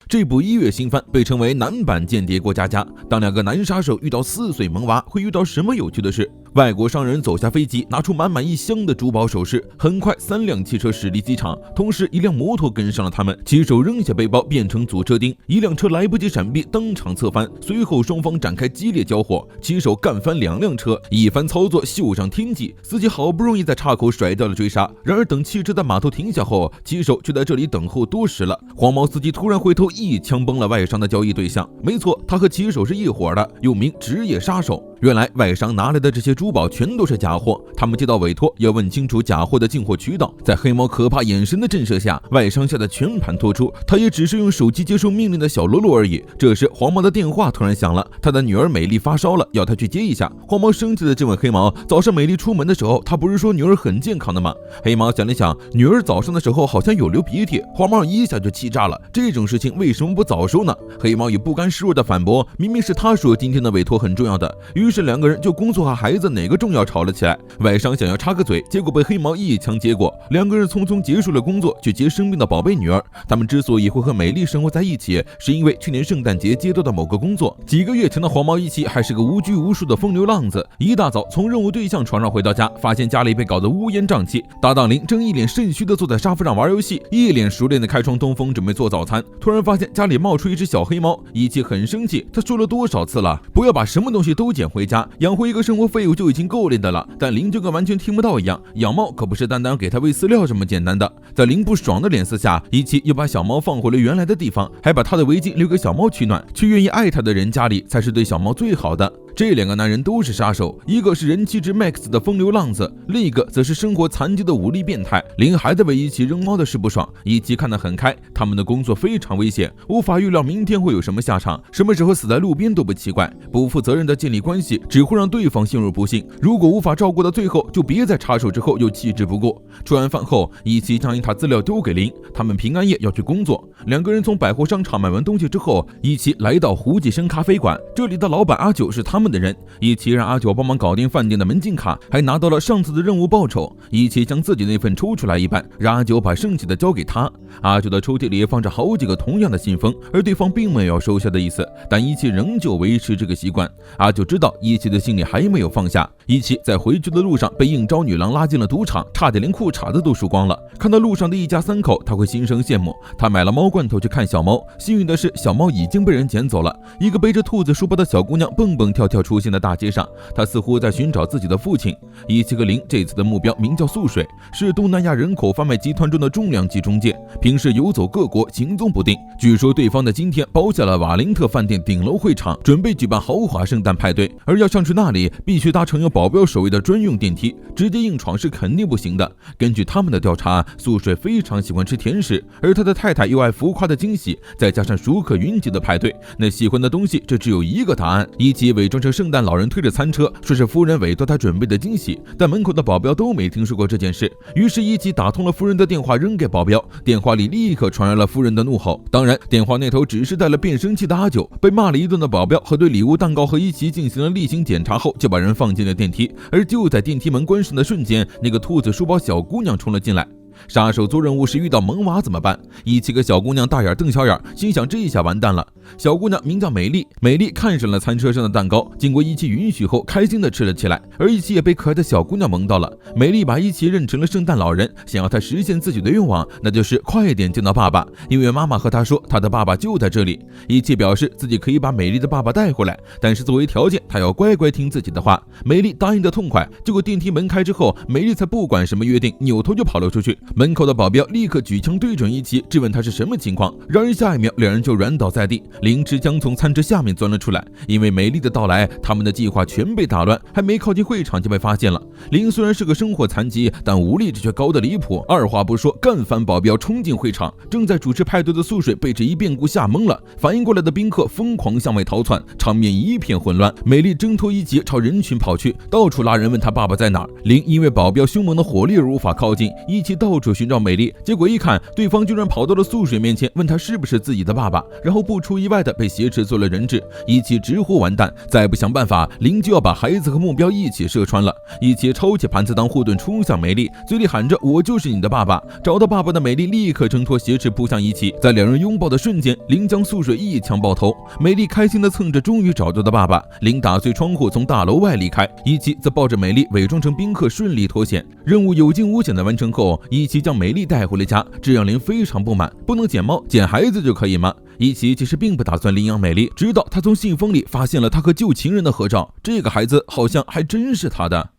这部1月新番被称为男版间谍过家家。当两个男杀手遇到4岁萌娃，会遇到什么有趣的事？外国商人走下飞机，拿出满满1箱的珠宝首饰。很快3辆汽车驶离机场，同时1辆摩托跟上了他们。骑手扔下背包变成阻车钉，1辆车来不及闪避，当场侧翻。随后双方展开激烈交火，骑手干翻2辆车，一番操作秀上天际。司机好不容易在岔口甩掉了追杀，然而等汽车在码头停下后，骑手却在这里等候多时了。黄毛司机突然回头，一枪崩了外商的交易对象。没错，他和骑手是一伙的，又名职业杀手。原来外商拿来的这些珠宝全都是假货，他们接到委托要问清楚假货的进货渠道。在黑猫可怕眼神的震慑下，外商吓得全盘托出，他也只是用手机接受命令的小喽啰而已。这时黄毛的电话突然响了，他的女儿美丽发烧了，要他去接一下。黄毛生气的质问黑毛，早上美丽出门的时候，他不是说女儿很健康的吗？黑毛想了想，女儿早上的时候好像有流鼻涕，黄毛一下就气炸了，这种事情为什么不早说呢？黑毛也不甘示弱的反驳，明明是他说今天的委托很重要的。于是2个人就工作和孩子哪个重要吵了起来。外商想要插个嘴，结果被黑毛一枪接过。2个人匆匆结束了工作，去接生病的宝贝女儿。他们之所以会和美丽生活在一起，是因为去年圣诞节接到的某个工作。几个月前的黄毛一期还是个无拘无束的风流浪子，一大早从任务对象床上回到家，发现家里被搞得乌烟瘴气。搭档林正一脸肾虚的坐在沙发上玩游戏，一脸熟练的开窗通风准备做早餐，突然发现家里冒出一只小黑猫。一期很生气，他说了多少次了，不要把什么东西都捡回家，养活一个生活废物就已经够累的了。但林就跟完全听不到一样，养猫可不是单单给它喂饲料这么简单的。在林不爽的脸色下，一期又把小猫放回了原来的地方，还把他的围巾留给小猫取暖。去愿意爱它的人家里才是对小猫最好的。这2个男人都是杀手，一个是人气值 max 的风流浪子，另一个则是生活残疾的武力变态。林还在为一起扔猫的事不爽，一起看得很开，他们的工作非常危险，无法预料明天会有什么下场，什么时候死在路边都不奇怪。不负责任的建立关系只会让对方陷入不幸，如果无法照顾到最后，就别在插手之后又弃之不顾。吃完饭后，一起将一沓资料丢给林，他们平安夜要去工作。2个人从百货商场买完东西之后，一起来到胡记生咖啡馆，这里的老板阿九是他们的人，一起让阿九帮忙搞定饭店的门禁卡，还拿到了上次的任务报酬。一起将自己那份抽出来一半，让阿九把剩下的交给他。阿九的抽屉里放着好几个同样的信封，而对方并没有收下的意思，但一起仍旧维持这个习惯。阿九知道一起的心里还没有放下。一起在回去的路上被应招女郎拉进了赌场，差点连裤衩子都输光了。看到路上的一家3口，他会心生羡慕。他买了猫罐头去看小猫，幸运的是小猫已经被人捡走了。一个背着兔子书包的小姑娘蹦蹦跳跳出现在大街上，她似乎在寻找自己的父亲。一起和林这次的目标名叫素水，是东南亚人口贩卖集团中的重量级中介，平时游走各国，行踪不定。据说对方在今天包下了瓦林特饭店顶楼会场，准备举办豪华圣诞派对，而要上去那里必须搭乘有保镖守卫的专用电梯，直接硬闯是肯定不行的。根据他们的调查，素水非常喜欢吃甜食，而他的太太又爱浮夸的惊喜，再加上熟客云集的派对，那喜欢的东西这只有一个答案。一起伪装成圣诞老人推着餐车，说是夫人委托他准备的惊喜，但门口的保镖都没听说过这件事。于是一起打通了夫人的电话，扔给保镖，电话里立刻传来了夫人的怒吼。当然电话那头只是带了变声器的阿九，被骂了一顿的保镖和对礼物蛋糕和一起进行了例行检查后，就把人放进了电梯。而就在电梯门关上的瞬间，那个兔子书包小姑娘冲了进来。杀手做任务时遇到萌娃怎么办？一起个小姑娘大眼瞪小眼，心想这一下完蛋了。小姑娘名叫美丽，美丽看上了餐车上的蛋糕，经过一起允许后，开心的吃了起来。而一起也被可爱的小姑娘萌到了。美丽把一起认成了圣诞老人，想要她实现自己的愿望，那就是快点见到爸爸，因为妈妈和她说她的爸爸就在这里。一起表示自己可以把美丽的爸爸带回来，但是作为条件，她要乖乖听自己的话。美丽答应的痛快，结果电梯门开之后，美丽才不管什么约定，扭头就跑了出去。门口的保镖立刻举枪对准一起，质问他是什么情况。然而下一秒，两人就软倒在地。林持枪从餐车下面钻了出来。因为美丽的到来，他们的计划全被打乱，还没靠近会场就被发现了。林虽然是个生活残疾，但武力值却高得离谱，二话不说干翻保镖，冲进会场。正在主持派对的素水被这一变故吓懵了，反应过来的宾客疯狂向外逃窜，场面一片混乱。美丽挣脱一起朝人群跑去，到处拉人问他爸爸在哪儿。林因为保镖凶猛的火力而无法靠近，一起到到处寻找美丽，结果一看，对方居然跑到了素水面前，问他是不是自己的爸爸，然后不出意外的被挟持做了人质。一起直呼完蛋，再不想办法，林就要把孩子和目标一起射穿了。一起抄起盘子当护盾冲向美丽，嘴里喊着我就是你的爸爸。找到爸爸的美丽立刻挣脱挟持扑向一起，在两人拥抱的瞬间，林将素水一枪爆头。美丽开心的蹭着终于找到的爸爸，林打碎窗户从大楼外离开，一起则抱着美丽伪装成宾客顺利脱险。任务有惊无险的完成后，一起将美丽带回了家，这让林非常不满，不能捡猫捡孩子就可以吗？一起其实并不打算领养美丽，直到他从信封里发现了他和旧情人的合照，这个孩子好像还真是他的。